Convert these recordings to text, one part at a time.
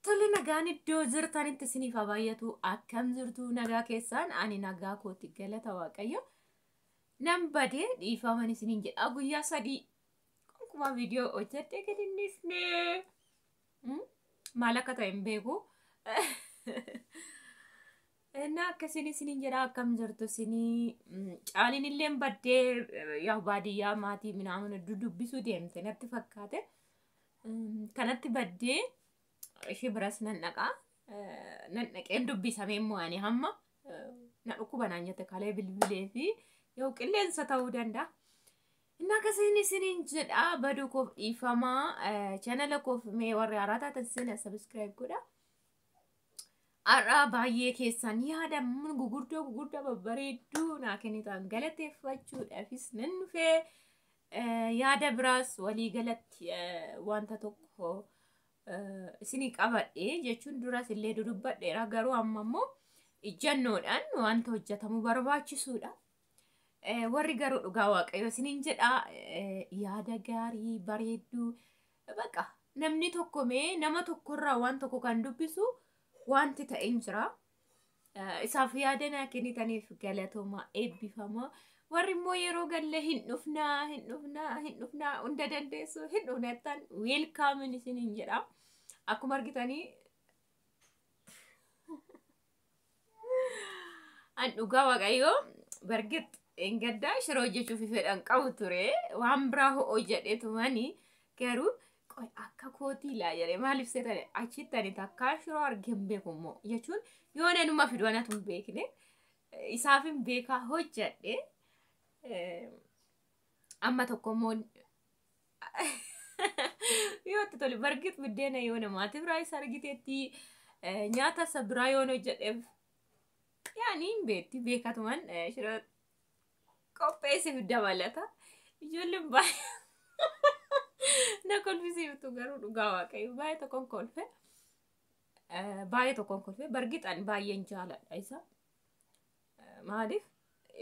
Tole nagaan iddoo jirtanitti isiniif baay'atu akkam jirtu nagaa keessaan ani nagaa kootti galata waaqayyo nan badee dhiifaman isiniin jedha guyyaa sadii akkuma viidiyoo hojjedhe gadinnisne maal akka ta'e hin beeku na akkasiin isiniin jedha akkam jirtu isinii caaliin illee badee yaa baadiyyaa maatii minaamun dubbisuu deemte natti fakkaate kanatti badee ishee biras nan dhaqeen dubbisamee mo'anii hamma na dhukkuba naan jette kalee bilbilee fi yoo qilleensa ta'uu danda'a. Inni akkasiin isiniin jedha baduu koof dhiifamaa chaanala koof mee warri haaraa taatan sina subscribe godha. Har'a baay'ee keessan yaada gugurdaa babbareedduu naa kennitan galateeffachuudhaafis nan dhufee yaada biraas walii galatti wanta tokko isinii qabadhe jechuun duras illee dudubbadheera garuu amma immoo ijjannoodhaan wanta hojjetamu barbaachisuudha. Warri garuu dhugaa waaqayyo isiniin jedha yaada gaarii bareedduu baqa namni tokko mee nama tokkorraa waan tokko kan dubbisu wanti ta'een jira. Isaaf yaada naa kennitaniif galatooma eebbifama. Warri immoo yeroo galle hin dhufnaa hunda dandeessu hin dhufnettan weelkaamin isiniin jedha. Akkuma argitanii an dhugaa waaqayyo bargit engaddaa shiroo hojjechuuf fedhan qabu ture waan biraa ho'oo jedheetumani garuu akka kootii laa jedhee maaliif seetane achittani takkaa shiroo argeen beekummoo jechuun yoo nanuma fidoonatu hin beekne isaaf hin beekaa hojjedhe amma tokkommoo Yootti tole bargit biddeena yoo namaatiif raayis argiteetti nyaata isa biraa yoo hojjedheef yaani hin beekti beekatuman shiroo qopheessiif dabalata ijoolleen baay'ee na kolfisiiftu garuu dhugaa waaqayyo baay'ee tokkoon kolfe bargixan baay'een jaaladha isa maaliif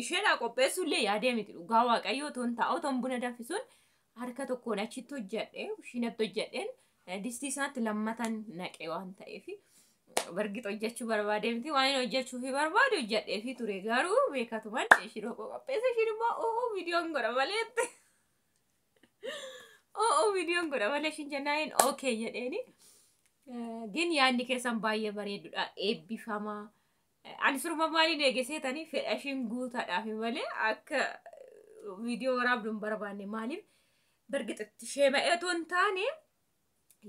isheedhaa qopheessuullee yaadee miti dhugaa waaqayyo otoon taa'u otoon buna danfisuun harka tokkoon achitti hojjedhe shinatti hojjedheen distii isaatti lammatan naqee waan ta'eef bargix hojjechuu barbaadee miti waan hojjechuu fi barbaade hojjedhee fi ture garuu beekatuman shiroo qopheesse ishiin immoo viidiyoon godha maleetti viidiyoon godha malee ishiin jennaaniin okay jedheeni gin yaadni keessan baay'ee bareedudha eebbifamaa ani surma maaliin eegeseetanii fedha ishiin guutaadhaaf malee akka viidiyoo waraabduun barbaanne maaliif bargixatti sheema'eetoo hin taane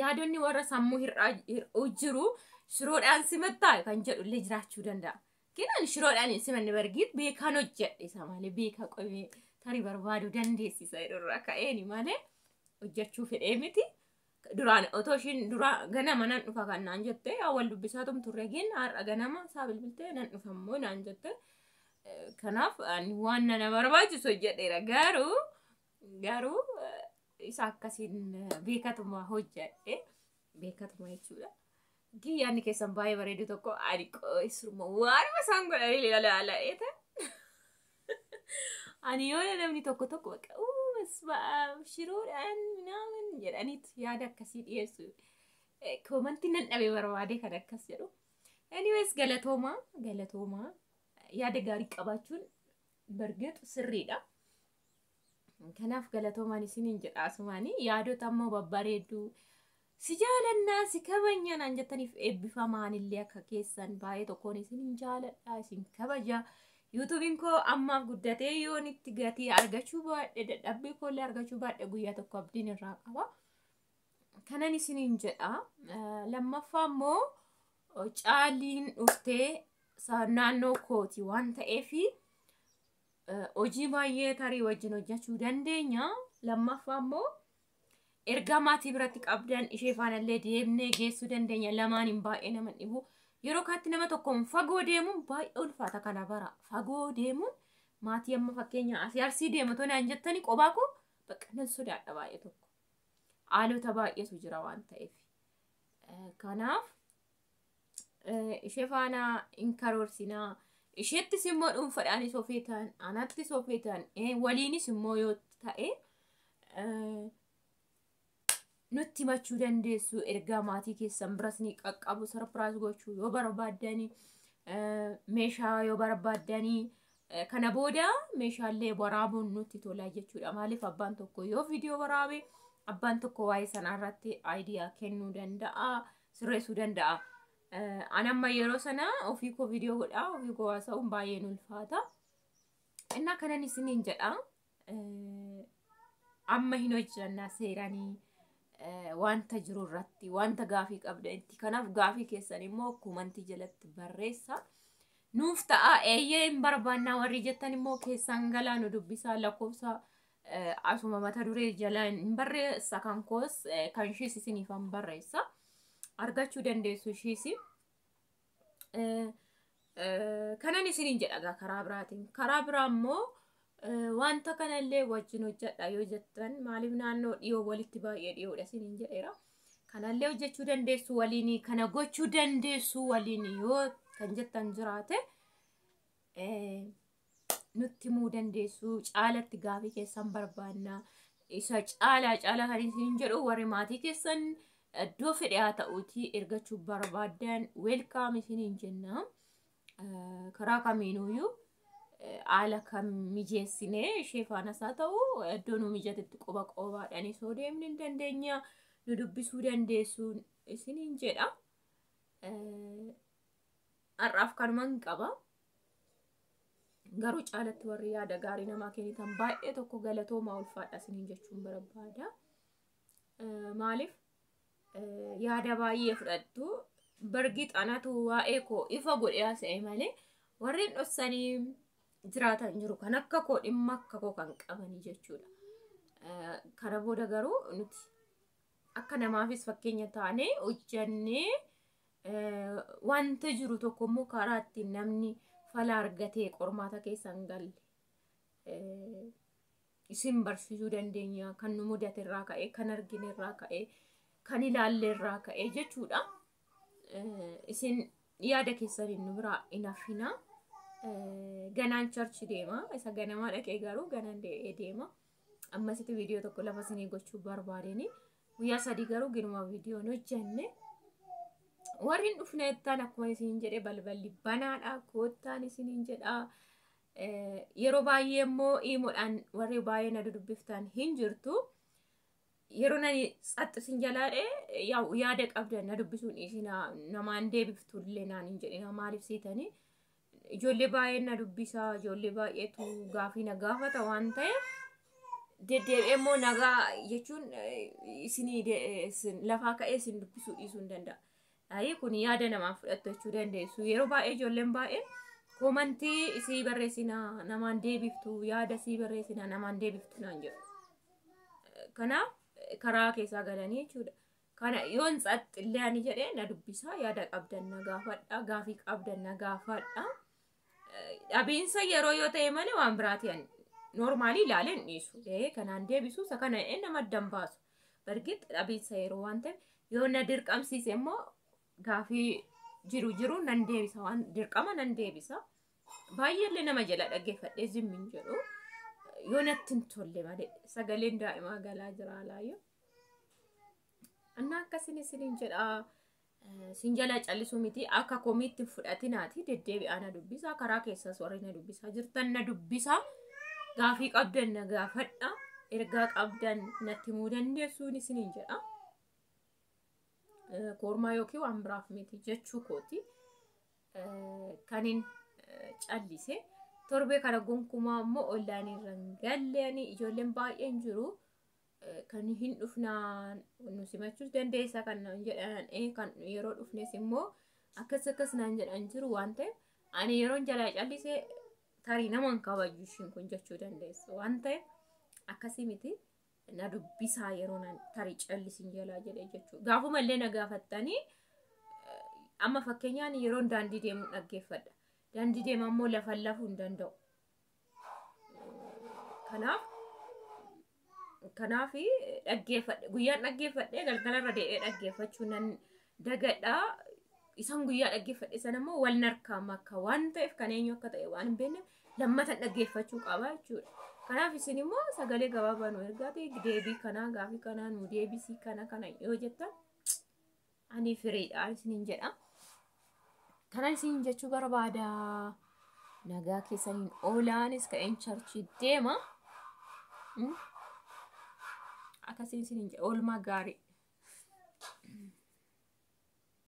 yaadonni warra sammuu hir'uu jiru shiroodhaan simattaa kan jedhu illee jiraachuu danda'a. Kenaan shiroodhaan hin simanne bargit beekaan hojjedhe isa malee beekaa qomee tarii barbaaduu dandeessisa irraa ka'eeni malee hojjechuu fedhee miti. Duraan otoo ishiin dura ganama nan dhufa kan naan jette wal dubbisaatum turre gin har'a ganama isaa bilbiltee nan dhufa immoo naan jette. Kanaaf waan nana barbaachisu hojjedheera garuu isa akkasiin beekatuma hojjedhe beekatuma jechuudha. Giyyaanni keessan baay'ee bareedu tokko ani qo'isuma waanuma isaan godhanii ilaala'eeta. Ani yoo namni tokko shiroodhaan minaamin jedhaniitu yaada akkasii dhiyeessu. Koomantii nan dhabee barbaade kan akkas jedhu. Anyways galatoomaa yaada gaarii qabaachuun bargixu sirriidha. Kanaaf galatoomaan isiniin jedha asumaanii yaadota ammoo babbareedduu si jaalannaa si kabajna naan jettaniif eebbifamaan illee akka keessan baay'ee tokkoon isiniin jaaladha isin kabaja. YouTubein koo ammaaf guddatee yoon itti gatii argachuu baadhe dadhabbii koollee argachuu baadhe guyyaa tokko abdiin irraa qaba. Kanan isiniin jedha lammaffaa immoo caaliin dhuftee naannoo kooti waan ta'eefi hojii baay'ee tarii wajjin hojjechuu dandeenya. Lammaffaa immoo erga maatii biratti qabdan ishee faanallee deemnee geessuu dandeenya. Lamaaniin baay'ee nama dhibu. Yeroo kaatti nama tokkoon fagoo deemuun baay'ee ulfaata kana bara. Fagoo deemuun maatii amma fakkeenya asii arsii deemu too naan jettanii qophaa koo bakka nan sodaadha baay'ee tokko. Haalota baay'eetu jira waan ta'eef. Kanaaf ishee faana hin karoorsinaa. Isheettis immoo dhuunfaadhaanis ofeetan anattis ofeetan waliinis immoo yoo ta'e nutti himachuu dandeessu ergaa maatii keessan biras ni qaqqabu sarpiraayis gochuu yoo barbaaddanii meeshaa yoo barbaaddanii kana booda meeshaalee waraabuun nutti tola jechuudha. Maaliif abbaan tokko yoo viidiyoo waraabe abbaan tokko waa'ee sanaa irratti aayidiyaa kennuu danda'a, sirreessuu danda'a. Anamma yeroo sana ofii koo viidiyoo godhaa ofii koo haasa'uun baay'ee ulfaata. Innaa kanan isiniin jedha amma hin hojjannaa seeranii wanta jiru irratti wanta gaafii qabdanitti. Kanaaf gaafii keessan immoo komantii jalatti barreessa. Nuuf ta'a eeyyee hin barbaannaa warri jettan immoo keessan galaa nu dubbisaa lakkoofsa asuma mata duree jala hin barreessa kan koos kan ishiis isiniif hin barreessa. Argachuu dandeessu ishiis. Kanan isiniin jedha karaa biraatiin. Karaa biraa immoo wanta kanallee wajjin hojjedha yoo jettan maaliif naannoo dhiyoo walitti baay'ee dhiyoodha isiniin jedheera. Kanallee hojjechuu dandeessu waliin kana gochuu dandeessu waliin yoo kan jettan jiraate nutti himuu dandeessu. Caalatti gaafii keessan barbaanna. Isa caala kan isiniin jedhu warri maatii keessan iddoo fedhe haa ta'uutii ergachuu barbaadan weelkaam isiniin jenna. Karaa kamiinuyyuu haala kam mijeessinee ishee faanas haa ta'u iddoo nu mijatetti qoba qobaadhaan isoo deemni hin dandeenya nu dubbisuu dandeessu isiniin jedha. Har'aaf kanumaan qaba. Garuu caalatti warri yaada gaarii namaa kennitan baay'ee tokko galatoomaa ulfaadha isiniin jechuun barbaada. Maaliif yaada baay'ee fudhattu bargi xanatu waa'ee koo ifa godhee haasa'e malee warreen dhossanii jiraatan jiru kan akka koo dhimma akka koo kan qabanii jechuudha. Kana booda garuu nuti akka namaafis fakkeenya taanee hojjannee wanta jiru tokko immoo karaa ittiin namni fala argatee qormaata keessan galle isin barsiisuu dandeenya. Kan nu mudate irraa ka'ee kan argine irraa ka'ee kan ilaalle irraa ka'ee jechuudha. Isin yaada keessaniin nu biraa hin hafina. Ganaan charchi deema. Isa ganamaa dhaqee garuu ganaan deema. Ammasitti viidiyoo tokko lafa isinii gochuu barbaadeni. Guyyaa 3 garuu ginuma viidiyoon hojjenne. Warri hin dhufne jettan akkuma isiniin jedhe balballi banaadha. Koottaan isiniin jedha. Yeroo baay'ee immoo himuudhaan warri baay'ee na dubbiftan hin jirtu. Yeroo nani saxxisin jalaadhe yaada qabdan na dubbisuun isina namaan deebiftu illee naan hin jedhina maaliif siitanii ijoollee baay'ee na dubbisaa ijoollee baay'eetu gaafii na gaafata waan ta'eef deddeebi'ee immoo nagaa jechuun isinii lafaa ka'ee isin dubbisuu dhiisuu hin danda'a. Kun yaada namaaf fudhattu jechuu dandeessu. Yeroo baay'ee ijoolleen baay'ee komantii isii barreessina namaan deebiftu yaada isii barreessina namaan deebiftu naan jedhu. Kanaaf karaa keessaa galanii jechuudha. Kana yoon saxxillee ani jedhee na dubbisaa yaada qabdan na gaafadha gaafii qabdan na gaafadha. Dhabiinsa yeroo yoo ta'e malee waan biraati ani normaalii ilaaleen dhiisu. Kanaan deebisu isa kana nama addan baasu. Bargit dhabiinsa yeroo waan ta'e yoo na dirqamsiise immoo gaafii jiru nan deebisa waan dirqama nan deebisa. Baay'eellee nama jala dhaggeeffadhee zimmin jedhu. Yoo natti hin tolle malee sagaleen daa'imaa galaa jira laayyoo. Anna akkasin isiniin jedha sin jala callisuu miti akka komiitti fudhatinaati deddeebi'aa na dubbisaa karaa keessas warri na dubbisaa jirtan na dubbisaa gaafii qabdan na gaafadha ergaa qabdan natti himuu dandeessuun isiniin jedha. Kormaa yookiin waan biraaf miti jechuu kooti kanin callise. Torbee kana gonkumaa immoo ollaan irra galleeni ijoolleen baay'een jiru kan hin dhufnaan nu simachuus dandeessaa kan naan jedhan kan yeroo dhufnes immoo akkas naan jedhan jiru waan ta'eef ani yeroon jalaa callisee tarii naman kabaju ishiin kun jechuu dandeessa waan ta'eef akkasii miti na dubbisaa yeroo naan tarii callisin jalaa jedhee jechuudha. Gaafumallee na gaafattanii amma fakkeenyaan yeroon daandii deemu dhaggeeffadha. Daandii deemaa immoo lafa lafuu hin danda'u. Kanaaf dhaggeeffadhe guyyaan dhaggeeffadhe galgalarra dee'ee dhaggeeffachuu nan dagadha. Isaan guyyaa dhaggeeffadhe sana immoo wal narkaa makka waan ta'eef kan eenyu akka ta'e waan hin beekneef lammatan dhaggeeffachuu qaba jechuudha. Kanaaf isin immoo sagalee gabaabaa nu ergaati deebii kanaa gaafii kanaa nu deebisii kana yoo jettan ani firiidhaan isiniin jedha. Kana isin jechuu barbaada. Nagaa keessaniin oolaanis ka'een charchii deema. Akkasiin isiniin jedha oolmaa gaarii.